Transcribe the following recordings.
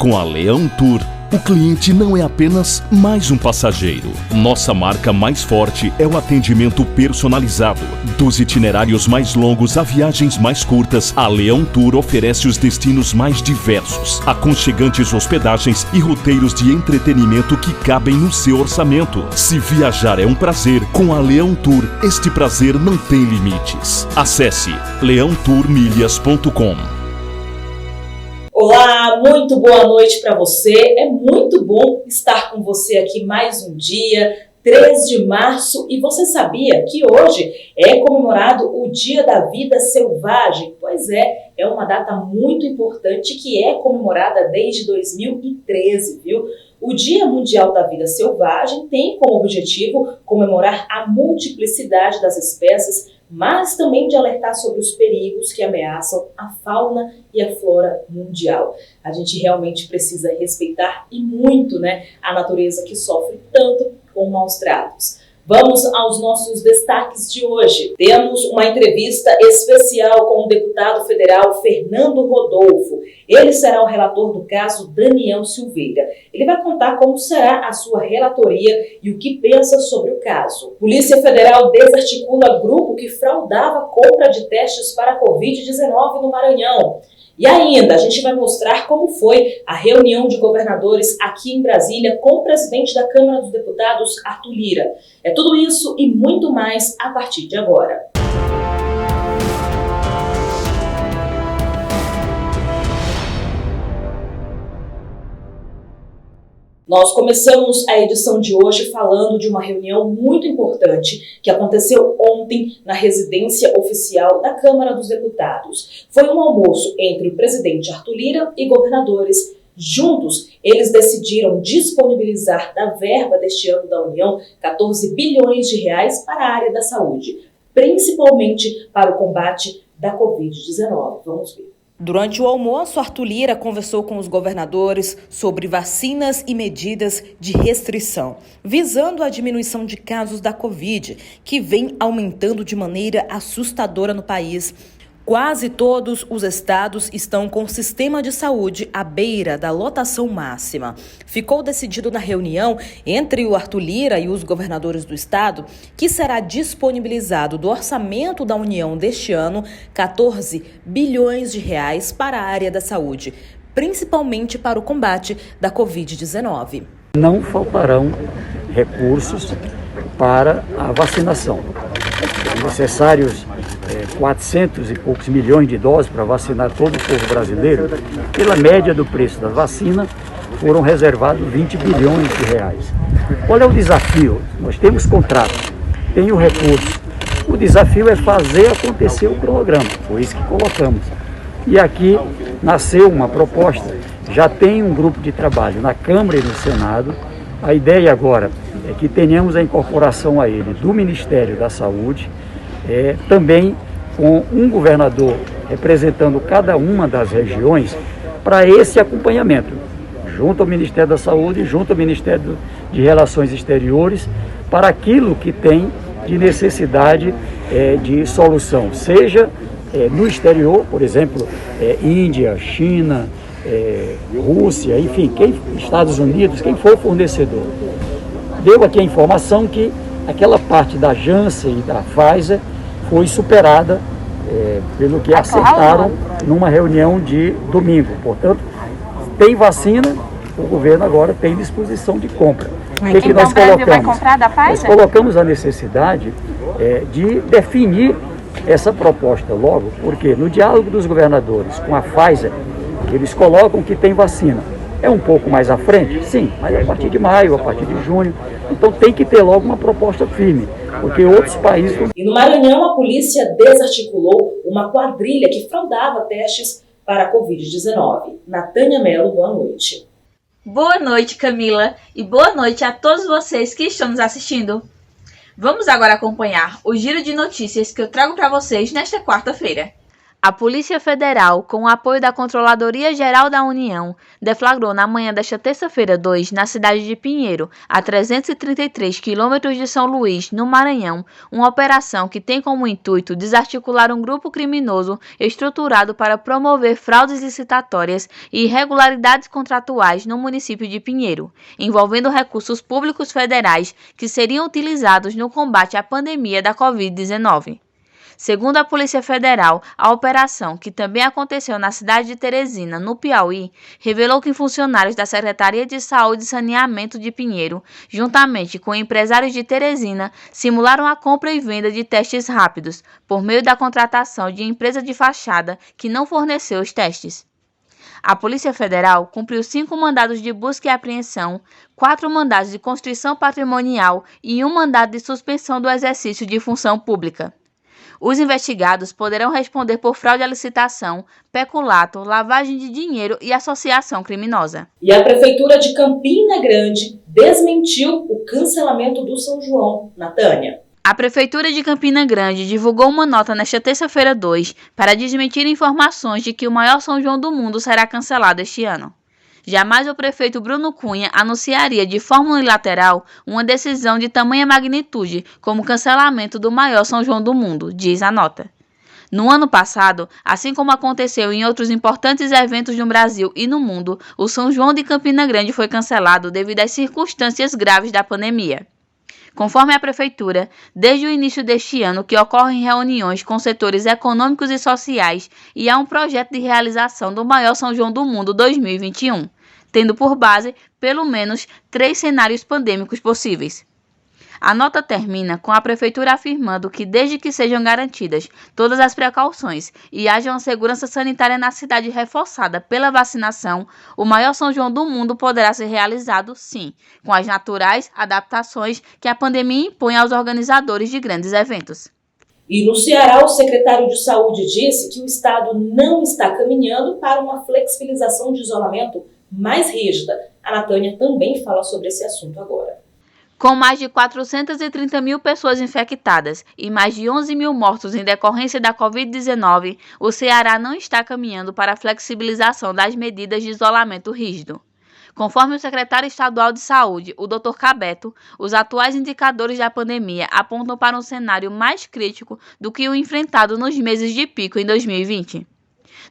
Com a Leão Tour, o cliente não é apenas mais um passageiro. Nossa marca mais forte é o atendimento personalizado. Dos itinerários mais longos a viagens mais curtas, a Leão Tour oferece os destinos mais diversos, aconchegantes hospedagens e roteiros de entretenimento que cabem no seu orçamento. Se viajar é um prazer, com a Leão Tour, este prazer não tem limites. Acesse leãotourmilhas.com. Olá, muito boa noite para você. É muito bom estar com você aqui mais um dia, 3 de março. E você sabia que hoje é comemorado o Dia da Vida Selvagem? Pois é uma data muito importante que é comemorada desde 2013, viu? O Dia Mundial da Vida Selvagem tem como objetivo comemorar a multiplicidade das espécies, mas também de alertar sobre os perigos que ameaçam a fauna e a flora mundial. A gente realmente precisa respeitar e muito, a natureza que sofre tanto com maus tratos. Vamos aos nossos destaques de hoje. Temos uma entrevista especial com o deputado federal Fernando Rodolfo. Ele será o relator do caso Daniel Silveira. Ele vai contar como será a sua relatoria e o que pensa sobre o caso. Polícia Federal desarticula grupo que fraudava compra de testes para a Covid-19 no Maranhão. E ainda, a gente vai mostrar como foi a reunião de governadores aqui em Brasília com o presidente da Câmara dos Deputados, Arthur Lira. É tudo isso e muito mais a partir de agora. Nós começamos a edição de hoje falando de uma reunião muito importante que aconteceu ontem na residência oficial da Câmara dos Deputados. Foi um almoço entre o presidente Arthur Lira e governadores. Juntos, eles decidiram disponibilizar da verba deste ano da União 14 bilhões de reais para a área da saúde, principalmente para o combate da Covid-19. Vamos ver. Durante o almoço, Arthur Lira conversou com os governadores sobre vacinas e medidas de restrição, visando a diminuição de casos da Covid, que vem aumentando de maneira assustadora no país. Quase todos os estados estão com o sistema de saúde à beira da lotação máxima. Ficou decidido na reunião entre o Arthur Lira e os governadores do estado que será disponibilizado do orçamento da União deste ano 14 bilhões de reais para a área da saúde, principalmente para o combate da Covid-19. Não faltarão recursos para a vacinação. São necessários 400 e poucos milhões de doses para vacinar todo o povo brasileiro. Pela média do preço da vacina, foram reservados 20 bilhões de reais. Qual é o desafio? Nós temos contrato, tem o recurso. O desafio é fazer acontecer o cronograma, foi isso que colocamos. E aqui nasceu uma proposta, já tem um grupo de trabalho na Câmara e no Senado. A ideia agora é que tenhamos a incorporação a ele do Ministério da Saúde, também com um governador representando cada uma das regiões para esse acompanhamento, junto ao Ministério da Saúde, junto ao Ministério de Relações Exteriores, para aquilo que tem de necessidade de solução, seja no exterior, por exemplo, Índia, China, Rússia, enfim, Estados Unidos, quem for fornecedor. Deu aqui a informação que aquela parte da Janssen e da Pfizer foi superada pelo que acertaram numa reunião de domingo. Portanto, tem vacina, o governo agora tem disposição de compra. O que nós colocamos? Vai comprar da Pfizer? Nós colocamos a necessidade de definir essa proposta logo, porque no diálogo dos governadores com a Pfizer, eles colocam que tem vacina. É um pouco mais à frente? Sim, mas a partir de maio, a partir de junho. Então tem que ter logo uma proposta firme, porque outros países... E no Maranhão, a polícia desarticulou uma quadrilha que fraudava testes para a Covid-19. Natânia Mello, boa noite. Boa noite, Camila, e boa noite a todos vocês que estão nos assistindo. Vamos agora acompanhar o giro de notícias que eu trago para vocês nesta quarta-feira. A Polícia Federal, com o apoio da Controladoria Geral da União, deflagrou na manhã desta terça-feira 2, na cidade de Pinheiro, a 333 quilômetros de São Luís, no Maranhão, uma operação que tem como intuito desarticular um grupo criminoso estruturado para promover fraudes licitatórias e irregularidades contratuais no município de Pinheiro, envolvendo recursos públicos federais que seriam utilizados no combate à pandemia da Covid-19. Segundo a Polícia Federal, a operação, que também aconteceu na cidade de Teresina, no Piauí, revelou que funcionários da Secretaria de Saúde e Saneamento de Pinheiro, juntamente com empresários de Teresina, simularam a compra e venda de testes rápidos, por meio da contratação de empresa de fachada que não forneceu os testes. A Polícia Federal cumpriu 5 mandados de busca e apreensão, 4 mandados de constrição patrimonial e 1 mandado de suspensão do exercício de função pública. Os investigados poderão responder por fraude à licitação, peculato, lavagem de dinheiro e associação criminosa. E a Prefeitura de Campina Grande desmentiu o cancelamento do São João. Natânia. A Prefeitura de Campina Grande divulgou uma nota nesta terça-feira 2 para desmentir informações de que o maior São João do mundo será cancelado este ano. Jamais o prefeito Bruno Cunha anunciaria de forma unilateral uma decisão de tamanha magnitude como o cancelamento do maior São João do mundo, diz a nota. No ano passado, assim como aconteceu em outros importantes eventos no Brasil e no mundo, o São João de Campina Grande foi cancelado devido às circunstâncias graves da pandemia. Conforme a Prefeitura, desde o início deste ano que ocorrem reuniões com setores econômicos e sociais e há um projeto de realização do maior São João do mundo 2021, tendo por base pelo menos 3 cenários pandêmicos possíveis. A nota termina com a Prefeitura afirmando que, desde que sejam garantidas todas as precauções e haja uma segurança sanitária na cidade reforçada pela vacinação, o maior São João do mundo poderá ser realizado, sim, com as naturais adaptações que a pandemia impõe aos organizadores de grandes eventos. E no Ceará, o secretário de Saúde disse que o estado não está caminhando para uma flexibilização de isolamento mais rígida. A Natânia também fala sobre esse assunto agora. Com mais de 430 mil pessoas infectadas e mais de 11 mil mortos em decorrência da Covid-19, o Ceará não está caminhando para a flexibilização das medidas de isolamento rígido. Conforme o secretário estadual de Saúde, o Dr. Cabeto, os atuais indicadores da pandemia apontam para um cenário mais crítico do que o enfrentado nos meses de pico em 2020.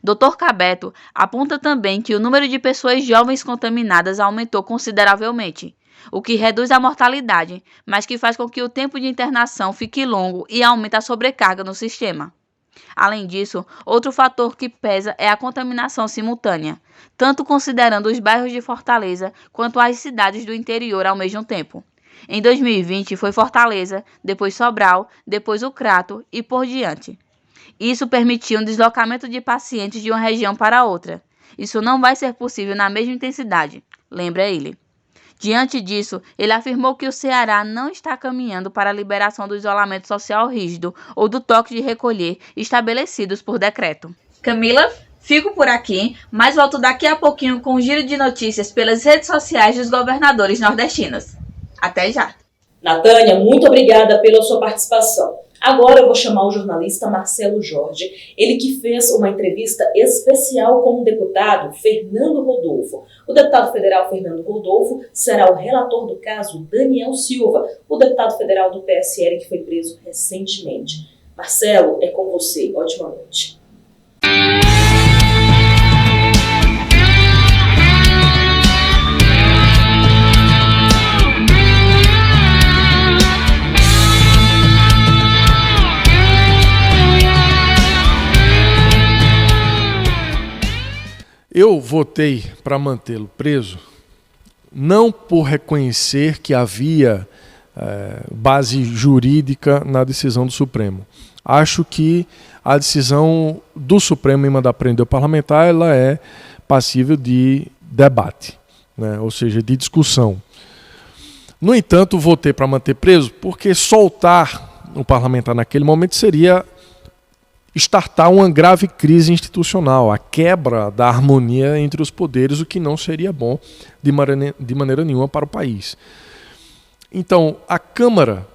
Dr. Cabeto aponta também que o número de pessoas jovens contaminadas aumentou consideravelmente, o que reduz a mortalidade, mas que faz com que o tempo de internação fique longo e aumenta a sobrecarga no sistema. Além disso, outro fator que pesa é a contaminação simultânea, tanto considerando os bairros de Fortaleza quanto as cidades do interior ao mesmo tempo. Em 2020 foi Fortaleza, depois Sobral, depois o Crato e por diante. Isso permitiu um deslocamento de pacientes de uma região para outra. Isso não vai ser possível na mesma intensidade, lembra ele. Diante disso, ele afirmou que o Ceará não está caminhando para a liberação do isolamento social rígido ou do toque de recolher estabelecidos por decreto. Camila, fico por aqui, mas volto daqui a pouquinho com um giro de notícias pelas redes sociais dos governadores nordestinos. Até já! Natânia, muito obrigada pela sua participação. Agora eu vou chamar o jornalista Marcelo Jorge, ele que fez uma entrevista especial com o deputado Fernando Rodolfo. O deputado federal Fernando Rodolfo será o relator do caso Daniel Silva, o deputado federal do PSL que foi preso recentemente. Marcelo, é com você. Ótima noite. Eu votei para mantê-lo preso, não por reconhecer que havia base jurídica na decisão do Supremo. Acho que a decisão do Supremo em mandar prender o parlamentar ela é passível de debate, né? Ou seja, de discussão. No entanto, votei para manter preso porque soltar o parlamentar naquele momento seria startar uma grave crise institucional, a quebra da harmonia entre os poderes, o que não seria bom de maneira nenhuma para o país. Então, a Câmara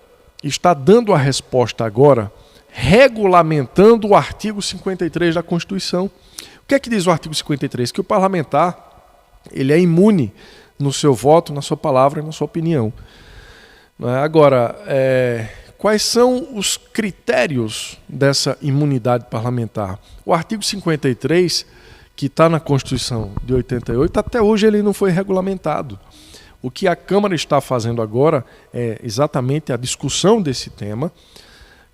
está dando a resposta agora, regulamentando o artigo 53 da Constituição. O que é que diz o artigo 53? Que o parlamentar ele é imune no seu voto, na sua palavra e na sua opinião. Agora, quais são os critérios dessa imunidade parlamentar? O artigo 53, que está na Constituição de 88, até hoje ele não foi regulamentado. O que a Câmara está fazendo agora é exatamente a discussão desse tema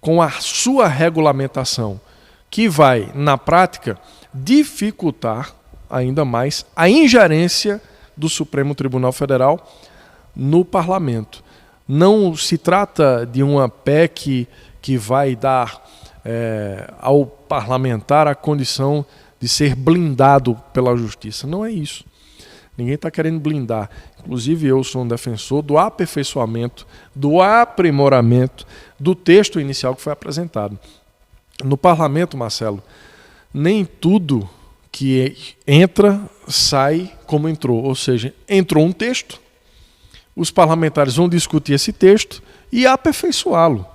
com a sua regulamentação, que vai, na prática, dificultar ainda mais a ingerência do Supremo Tribunal Federal no Parlamento. Não se trata de uma PEC que vai dar ao parlamentar a condição de ser blindado pela Justiça. Não é isso. Ninguém está querendo blindar. Inclusive, eu sou um defensor do aperfeiçoamento, do aprimoramento do texto inicial que foi apresentado. No Parlamento, Marcelo, nem tudo que entra sai como entrou. Ou seja, entrou um texto, os parlamentares vão discutir esse texto e aperfeiçoá-lo.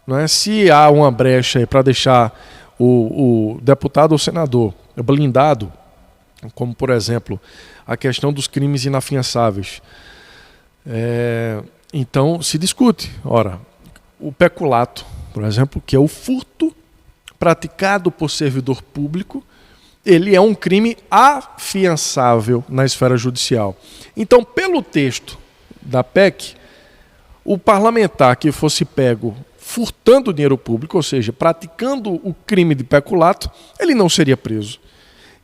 Não é? Se há uma brecha para deixar o deputado ou senador blindado, como, por exemplo, a questão dos crimes inafiançáveis, então se discute. Ora, o peculato, por exemplo, que é o furto praticado por servidor público, ele é um crime afiançável na esfera judicial. Então, pelo texto da PEC, o parlamentar que fosse pego furtando dinheiro público, ou seja, praticando o crime de peculato, ele não seria preso.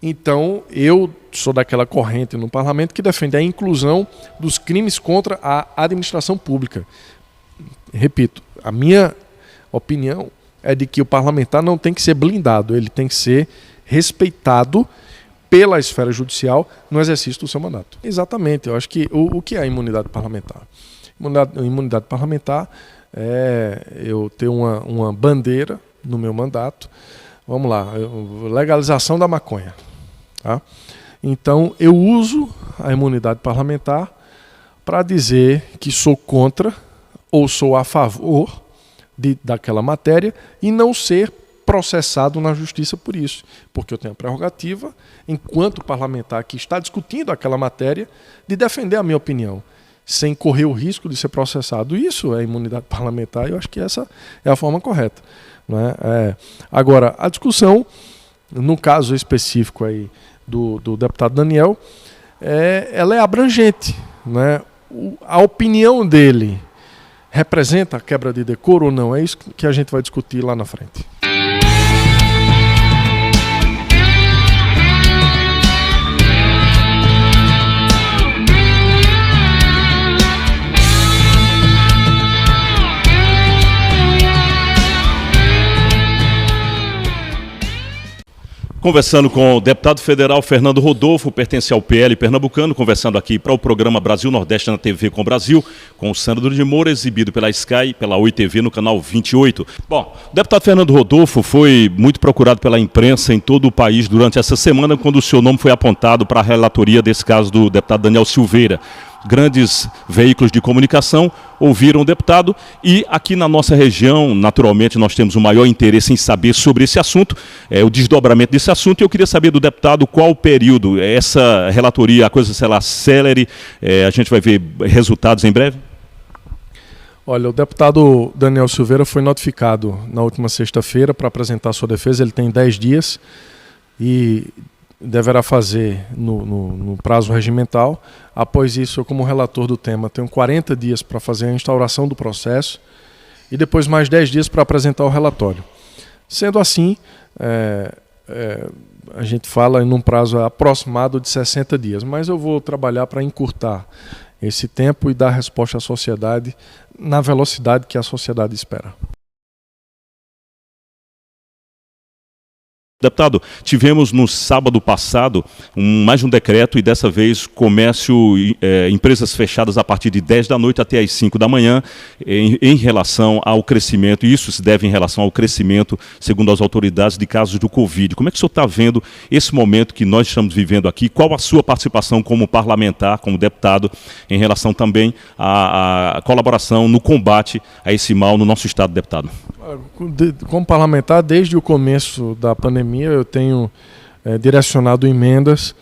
Então, eu sou daquela corrente no parlamento que defende a inclusão dos crimes contra a administração pública. Repito, a minha opinião é de que o parlamentar não tem que ser blindado, ele tem que ser respeitado pela esfera judicial no exercício do seu mandato. Exatamente, eu acho que o que é a imunidade parlamentar? Imunidade parlamentar é eu ter uma bandeira no meu mandato. Vamos lá, legalização da maconha. Tá? Então, eu uso a imunidade parlamentar para dizer que sou contra ou sou a favor daquela matéria e não ser processado na justiça por isso. Porque eu tenho a prerrogativa, enquanto parlamentar que está discutindo aquela matéria, de defender a minha opinião, sem correr o risco de ser processado. Isso é imunidade parlamentar e eu acho que essa é a forma correta. Agora, a discussão, no caso específico aí do deputado Daniel, ela é abrangente. A opinião dele representa a quebra de decoro ou não? É isso que a gente vai discutir lá na frente. Conversando com o deputado federal Fernando Rodolfo, pertence ao PL pernambucano, conversando aqui para o programa Brasil Nordeste na TV com o Brasil, com o Sandro de Moura, exibido pela Sky, pela Oi TV no canal 28. Bom, o deputado Fernando Rodolfo foi muito procurado pela imprensa em todo o país durante essa semana, quando o seu nome foi apontado para a relatoria desse caso do deputado Daniel Silveira. Grandes veículos de comunicação ouviram o deputado e aqui na nossa região, naturalmente, nós temos o maior interesse em saber sobre esse assunto, o desdobramento desse assunto, e eu queria saber do deputado qual o período, essa relatoria, a coisa será célere, a gente vai ver resultados em breve? Olha, o deputado Daniel Silveira foi notificado na última sexta-feira para apresentar sua defesa, ele tem 10 dias e deverá fazer no prazo regimental. Após isso, eu, como relator do tema, tenho 40 dias para fazer a instauração do processo e depois mais 10 dias para apresentar o relatório. Sendo assim, a gente fala em um prazo aproximado de 60 dias, mas eu vou trabalhar para encurtar esse tempo e dar resposta à sociedade na velocidade que a sociedade espera. Deputado, tivemos no sábado passado mais um decreto e dessa vez comércio, empresas fechadas a partir de 10 da noite até as 5 da manhã em relação ao crescimento, e isso se deve em relação ao crescimento, segundo as autoridades, de casos do Covid. Como é que o senhor está vendo esse momento que nós estamos vivendo aqui? Qual a sua participação como parlamentar, como deputado, em relação também à colaboração no combate a esse mal no nosso estado, deputado? Como parlamentar, desde o começo da pandemia, eu tenho direcionado emendas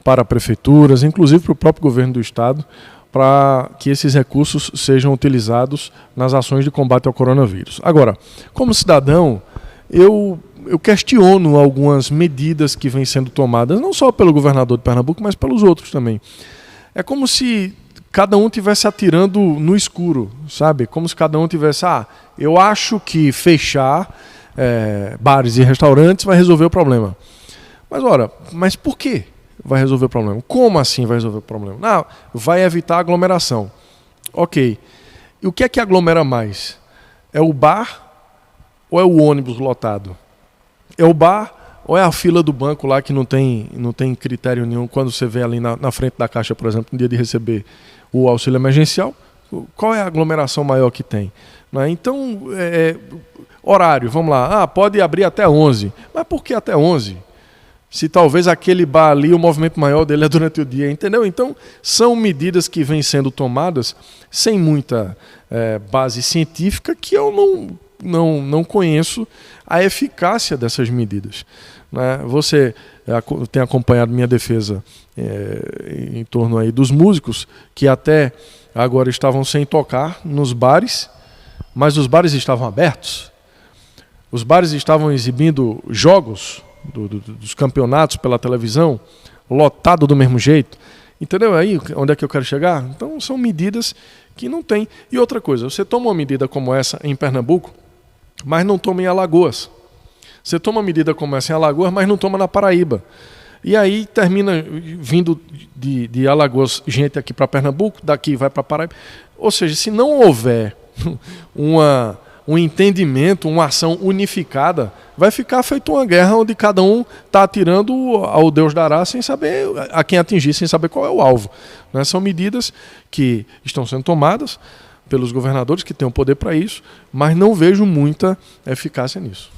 para prefeituras, inclusive para o próprio governo do estado, para que esses recursos sejam utilizados nas ações de combate ao coronavírus. Agora, como cidadão, eu questiono algumas medidas que vêm sendo tomadas, não só pelo governador de Pernambuco, mas pelos outros também. É como se cada um estivesse atirando no escuro, sabe? Como se cada um tivesse, eu acho que fechar bares e restaurantes vai resolver o problema. Mas por quê vai resolver o problema? Como assim vai resolver o problema? Não, vai evitar aglomeração. Ok. E o que é que aglomera mais? É o bar ou é o ônibus lotado? É o bar ou é a fila do banco lá que não tem critério nenhum quando você vê ali na frente da caixa, por exemplo, no dia de receber o auxílio emergencial? Qual é a aglomeração maior que tem? Então, horário, vamos lá. Pode abrir até 11. Mas por que até 11? Se talvez aquele bar ali, o movimento maior dele é durante o dia, entendeu? Então, são medidas que vêm sendo tomadas sem muita base científica, que eu não conheço a eficácia dessas medidas. Você tem acompanhado minha defesa em torno aí dos músicos, que até agora estavam sem tocar nos bares, mas os bares estavam abertos. Os bares estavam exibindo jogos dos campeonatos pela televisão, lotado do mesmo jeito. Entendeu aí onde é que eu quero chegar? Então são medidas que não tem. E outra coisa, você toma uma medida como essa em Pernambuco, mas não toma em Alagoas. Você toma uma medida como essa em Alagoas, mas não toma na Paraíba. E aí termina vindo de Alagoas gente aqui para Pernambuco, daqui vai para Paraíba. Ou seja, se não houver um entendimento, uma ação unificada, vai ficar feito uma guerra onde cada um está atirando ao Deus dará sem saber a quem atingir, sem saber qual é o alvo. São medidas que estão sendo tomadas pelos governadores que têm o poder para isso, mas não vejo muita eficácia nisso.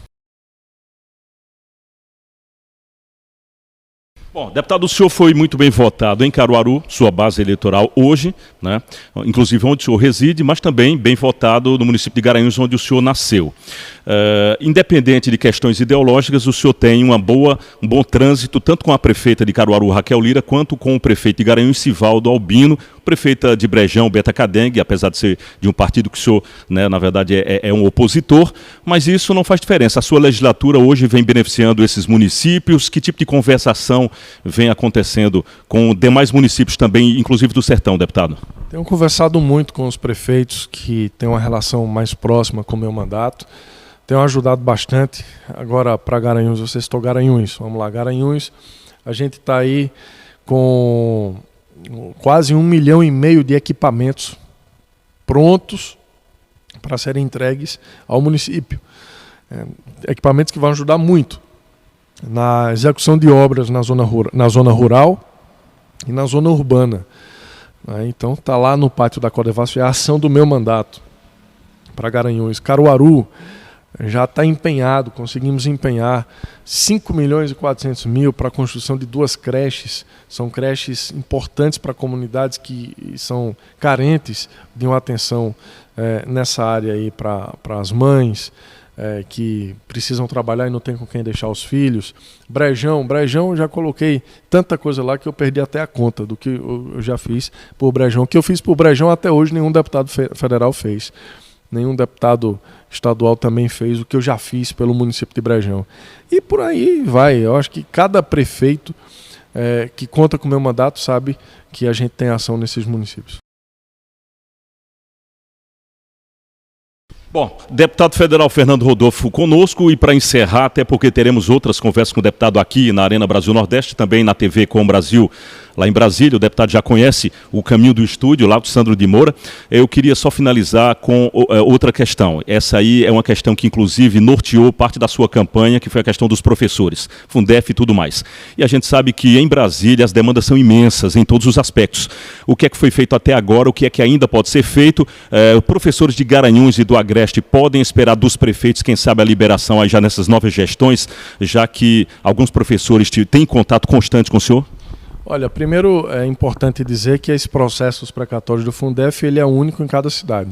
Bom, deputado, o senhor foi muito bem votado em Caruaru, sua base eleitoral hoje, inclusive onde o senhor reside, mas também bem votado no município de Garanhuns, onde o senhor nasceu. Independente de questões ideológicas, o senhor tem um bom trânsito, tanto com a prefeita de Caruaru, Raquel Lira, quanto com o prefeito de Garanhuns, Sivaldo Albino, prefeita de Brejão, Beta Cadengue, apesar de ser de um partido que o senhor, na verdade, é um opositor, mas isso não faz diferença. A sua legislatura hoje vem beneficiando esses municípios. Que tipo de conversação vem acontecendo com demais municípios também, inclusive do Sertão, deputado? Tenho conversado muito com os prefeitos que têm uma relação mais próxima com o meu mandato. Tenho ajudado bastante. Agora, para Garanhuns, você citou Garanhuns. Vamos lá, Garanhuns, a gente está aí com quase 1,5 milhão de equipamentos prontos para serem entregues ao município. Equipamentos que vão ajudar muito na execução de obras na zona rural e na zona urbana. Então está lá no pátio da Codevasf, é a ação do meu mandato para Garanhuns. Caruaru já está empenhado, conseguimos empenhar 5.400.000 para a construção de 2 creches. São creches importantes para comunidades que são carentes de uma atenção nessa área aí para as mães que precisam trabalhar e não tem com quem deixar os filhos. Brejão, eu já coloquei tanta coisa lá que eu perdi até a conta do que eu já fiz por Brejão. O que eu fiz por Brejão até hoje nenhum deputado federal fez. Nenhum deputado estadual também fez o que eu já fiz pelo município de Brejão. E por aí vai. Eu acho que cada prefeito que conta com o meu mandato sabe que a gente tem ação nesses municípios. Bom, deputado federal Fernando Rodolfo conosco, e para encerrar, até porque teremos outras conversas com o deputado aqui na Arena Brasil Nordeste, também na TV Com o Brasil, lá em Brasília. O deputado já conhece o caminho do estúdio, lá do Sandro de Moura. Eu queria só finalizar com outra questão. Essa aí é uma questão que inclusive norteou parte da sua campanha, que foi a questão dos professores, Fundef e tudo mais. E a gente sabe que em Brasília as demandas são imensas em todos os aspectos. O que é que foi feito até agora, o que é que ainda pode ser feito? Professores de Garanhuns e do Agreste podem esperar dos prefeitos, quem sabe, a liberação aí já nessas novas gestões, já que alguns professores têm contato constante com o senhor? Olha, primeiro é importante dizer que esse processo precatório do Fundef ele é único em cada cidade.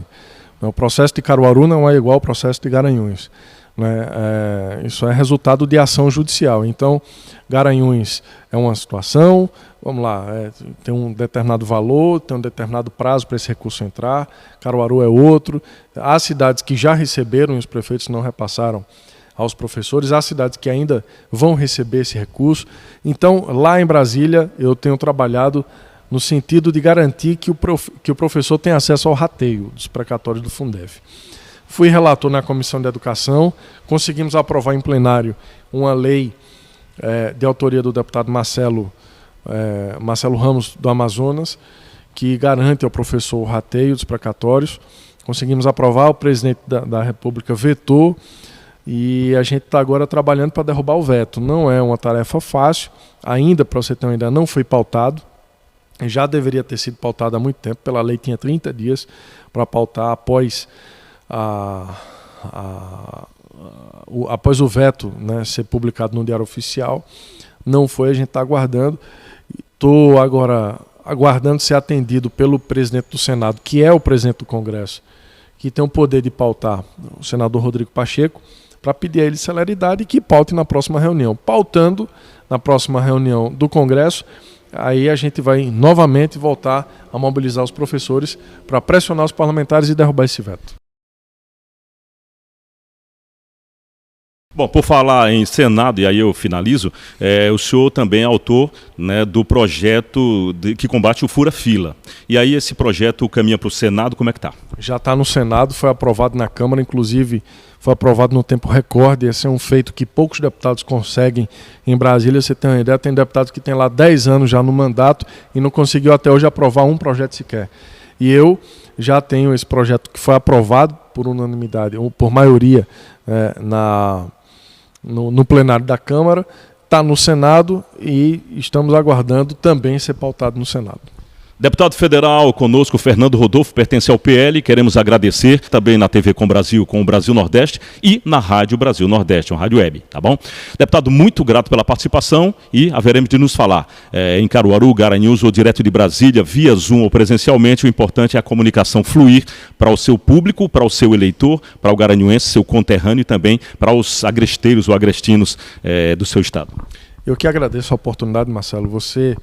O processo de Caruaru não é igual ao processo de Garanhuns. Né? Isso é resultado de ação judicial. Então, Garanhuns é uma situação, vamos lá, tem um determinado valor, tem um determinado prazo para esse recurso entrar, Caruaru é outro. Há cidades que já receberam e os prefeitos não repassaram aos professores, há cidades que ainda vão receber esse recurso. Então, lá em Brasília, eu tenho trabalhado no sentido de garantir que o professor tenha acesso ao rateio dos precatórios do Fundef. Fui relator na Comissão de Educação, conseguimos aprovar em plenário uma lei de autoria do deputado Marcelo Ramos do Amazonas, que garante ao professor o rateio dos precatórios. Conseguimos aprovar, o presidente da República vetou, e a gente está agora trabalhando para derrubar o veto. Não é uma tarefa fácil, ainda, para você ter uma ideia, não foi pautado. Já deveria ter sido pautado há muito tempo, pela lei tinha 30 dias para pautar após após o veto, né, ser publicado no Diário Oficial. Não foi, a gente está aguardando. Estou agora aguardando ser atendido pelo presidente do Senado, que é o presidente do Congresso, que tem o poder de pautar, o senador Rodrigo Pacheco, para pedir a ele celeridade e que paute na próxima reunião. Pautando na próxima reunião do Congresso, aí a gente vai novamente voltar a mobilizar os professores para pressionar os parlamentares e derrubar esse veto. Bom, por falar em Senado, e aí eu finalizo, o senhor também é autor, né, do projeto que combate o fura-fila. E aí esse projeto caminha para o Senado, como é que está? Já está no Senado, foi aprovado na Câmara, inclusive foi aprovado no tempo recorde. Esse é um feito que poucos deputados conseguem em Brasília. Você tem uma ideia, tem deputados que têm lá 10 anos já no mandato e não conseguiu até hoje aprovar um projeto sequer. E eu já tenho esse projeto que foi aprovado por unanimidade, ou por maioria, no plenário da Câmara, está no Senado e estamos aguardando também ser pautado no Senado. Deputado federal conosco, Fernando Rodolfo, pertence ao PL, queremos agradecer também na TV Com Brasil, com o Brasil Nordeste e na Rádio Brasil Nordeste, uma rádio web, tá bom? Deputado, muito grato pela participação e haveremos de nos falar em Caruaru, Garanhuns ou direto de Brasília, via Zoom ou presencialmente. O importante é a comunicação fluir para o seu público, para o seu eleitor, para o garanhuense, seu conterrâneo e também para os agresteiros ou agrestinos do seu estado. Eu que agradeço a oportunidade, Marcelo. Você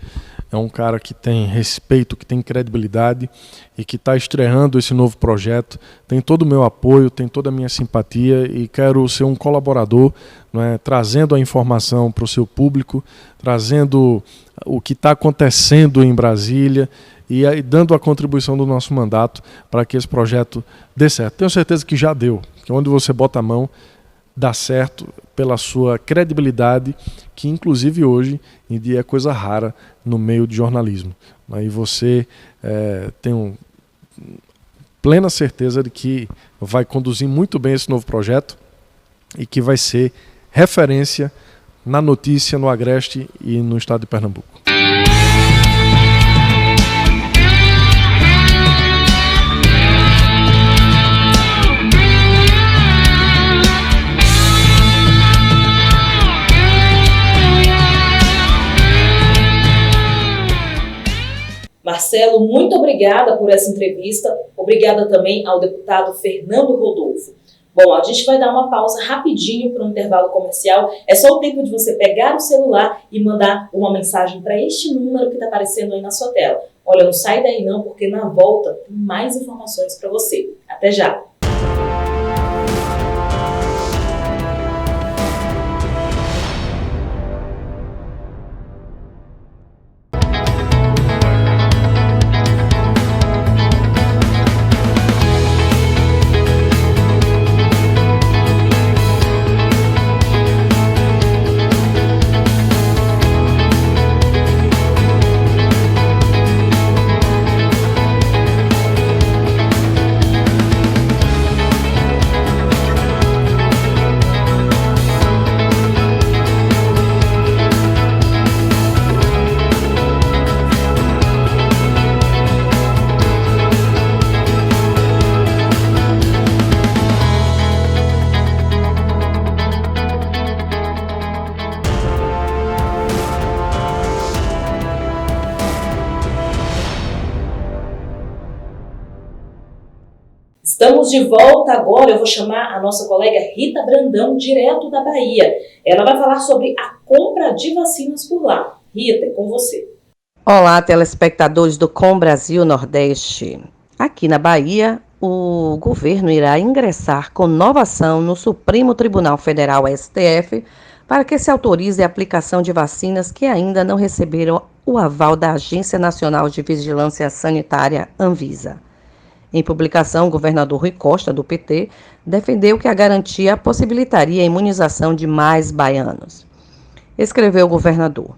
é um cara que tem respeito, que tem credibilidade e que está estreando esse novo projeto. Tem todo o meu apoio, tem toda a minha simpatia e quero ser um colaborador, né, trazendo a informação para o seu público, trazendo o que está acontecendo em Brasília e aí, dando a contribuição do nosso mandato para que esse projeto dê certo. Tenho certeza que já deu, que onde você bota a mão, dá certo pela sua credibilidade, que inclusive hoje em dia é coisa rara no meio de jornalismo. E você tem plena certeza de que vai conduzir muito bem esse novo projeto e que vai ser referência na notícia, no Agreste e no estado de Pernambuco. Marcelo, muito obrigada por essa entrevista. Obrigada também ao deputado Fernando Rodolfo. Bom, a gente vai dar uma pausa rapidinho para um intervalo comercial. É só o tempo de você pegar o celular e mandar uma mensagem para este número que está aparecendo aí na sua tela. Olha, não sai daí não, porque na volta tem mais informações para você. Até já! Estamos de volta agora, eu vou chamar a nossa colega Rita Brandão, direto da Bahia. Ela vai falar sobre a compra de vacinas por lá. Rita, é com você. Olá, telespectadores do Com Brasil Nordeste. Aqui na Bahia, o governo irá ingressar com nova ação no Supremo Tribunal Federal, STF, para que se autorize a aplicação de vacinas que ainda não receberam o aval da Agência Nacional de Vigilância Sanitária, Anvisa. Em publicação, o governador Rui Costa, do PT, defendeu que a garantia possibilitaria a imunização de mais baianos. Escreveu o governador: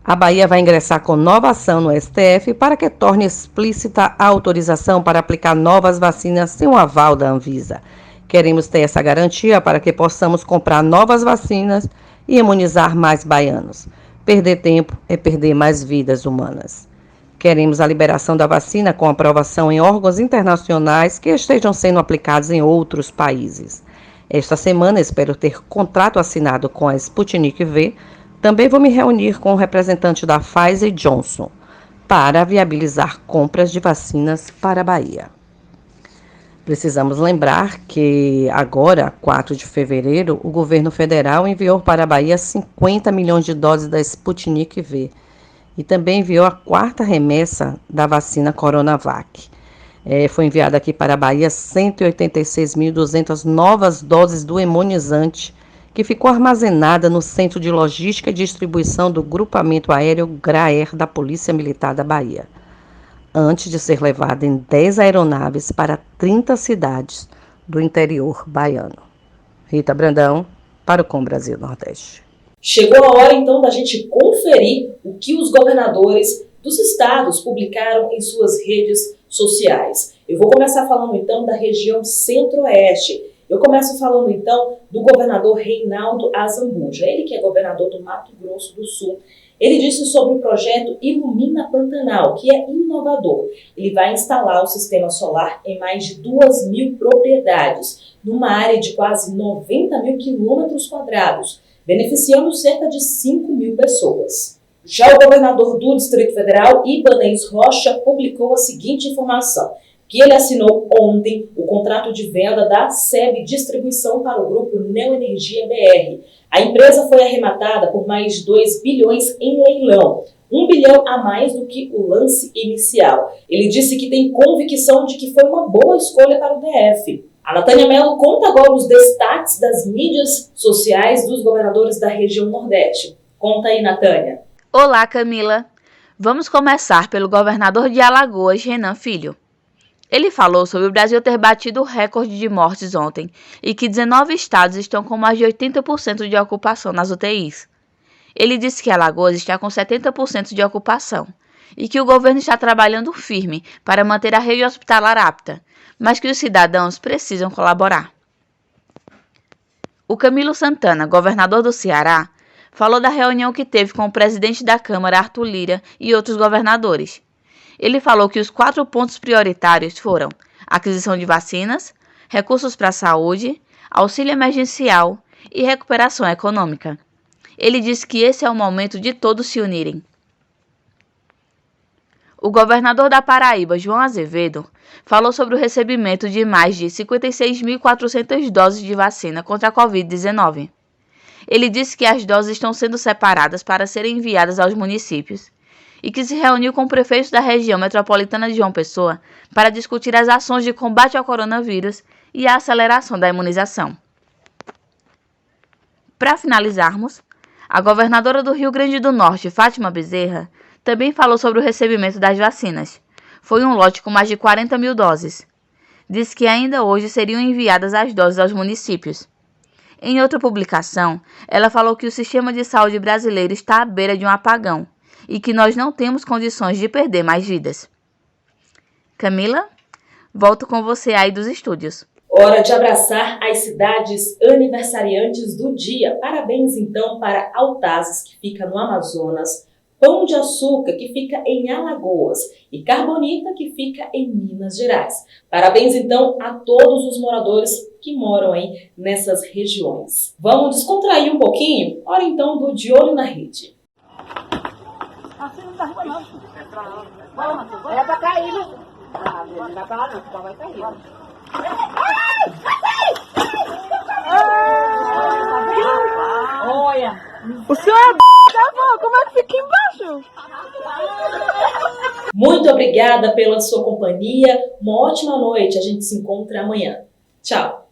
a Bahia vai ingressar com nova ação no STF para que torne explícita a autorização para aplicar novas vacinas sem o aval da Anvisa. Queremos ter essa garantia para que possamos comprar novas vacinas e imunizar mais baianos. Perder tempo é perder mais vidas humanas. Queremos a liberação da vacina com aprovação em órgãos internacionais que estejam sendo aplicados em outros países. Esta semana espero ter contrato assinado com a Sputnik V. Também vou me reunir com o representante da Pfizer e Johnson para viabilizar compras de vacinas para a Bahia. Precisamos lembrar que agora, 4 de fevereiro, o governo federal enviou para a Bahia 50 milhões de doses da Sputnik V e também enviou a 4ª remessa da vacina Coronavac. Foi enviada aqui para a Bahia 186.200 novas doses do imunizante que ficou armazenada no Centro de Logística e Distribuição do Grupamento Aéreo GRAER da Polícia Militar da Bahia, antes de ser levada em 10 aeronaves para 30 cidades do interior baiano. Rita Brandão, para o Com Brasil Nordeste. Chegou a hora, então, da gente conferir o que os governadores dos estados publicaram em suas redes sociais. Eu vou começar falando, então, da região Centro-Oeste. Eu começo falando, então, do governador Reinaldo Azambuja, ele que é governador do Mato Grosso do Sul. Ele disse sobre o projeto Ilumina Pantanal, que é inovador. Ele vai instalar o sistema solar em mais de 2.000 propriedades, numa área de quase 90 mil quilômetros quadrados, beneficiando cerca de 5.000 pessoas. Já o governador do Distrito Federal, Ibanez Rocha, publicou a seguinte informação, que ele assinou ontem o contrato de venda da SEB Distribuição para o grupo Neoenergia BR. A empresa foi arrematada por mais de 2 bilhões em leilão, 1 bilhão a mais do que o lance inicial. Ele disse que tem convicção de que foi uma boa escolha para o DF. A Natânia Mello conta agora os destaques das mídias sociais dos governadores da região Nordeste. Conta aí, Natânia. Olá, Camila. Vamos começar pelo governador de Alagoas, Renan Filho. Ele falou sobre o Brasil ter batido o recorde de mortes ontem e que 19 estados estão com mais de 80% de ocupação nas UTIs. Ele disse que Alagoas está com 70% de ocupação e que o governo está trabalhando firme para manter a rede hospitalar apta, mas que os cidadãos precisam colaborar. O Camilo Santana, governador do Ceará, falou da reunião que teve com o presidente da Câmara, Arthur Lira, e outros governadores. Ele falou que os 4 pontos prioritários foram aquisição de vacinas, recursos para a saúde, auxílio emergencial e recuperação econômica. Ele disse que esse é o momento de todos se unirem. O governador da Paraíba, João Azevedo, falou sobre o recebimento de mais de 56.400 doses de vacina contra a Covid-19. Ele disse que as doses estão sendo separadas para serem enviadas aos municípios e que se reuniu com prefeitos da região metropolitana de João Pessoa para discutir as ações de combate ao coronavírus e a aceleração da imunização. Para finalizarmos, a governadora do Rio Grande do Norte, Fátima Bezerra, também falou sobre o recebimento das vacinas. Foi um lote com mais de 40 mil doses. Disse que ainda hoje seriam enviadas as doses aos municípios. Em outra publicação, ela falou que o sistema de saúde brasileiro está à beira de um apagão e que nós não temos condições de perder mais vidas. Camila, volto com você aí dos estúdios. Hora de abraçar as cidades aniversariantes do dia. Parabéns, então, para Altazes, que fica no Amazonas, Pão de Açúcar, que fica em Alagoas, e Carbonita, que fica em Minas Gerais. Parabéns, então, a todos os moradores que moram aí nessas regiões. Vamos descontrair um pouquinho? Hora, então, do De Olho na Rede. É pra cair, não. Não vai pra lá, não, vai cair. O senhor é da avó, como é que fica embaixo? Muito obrigada pela sua companhia. Uma ótima noite. A gente se encontra amanhã. Tchau.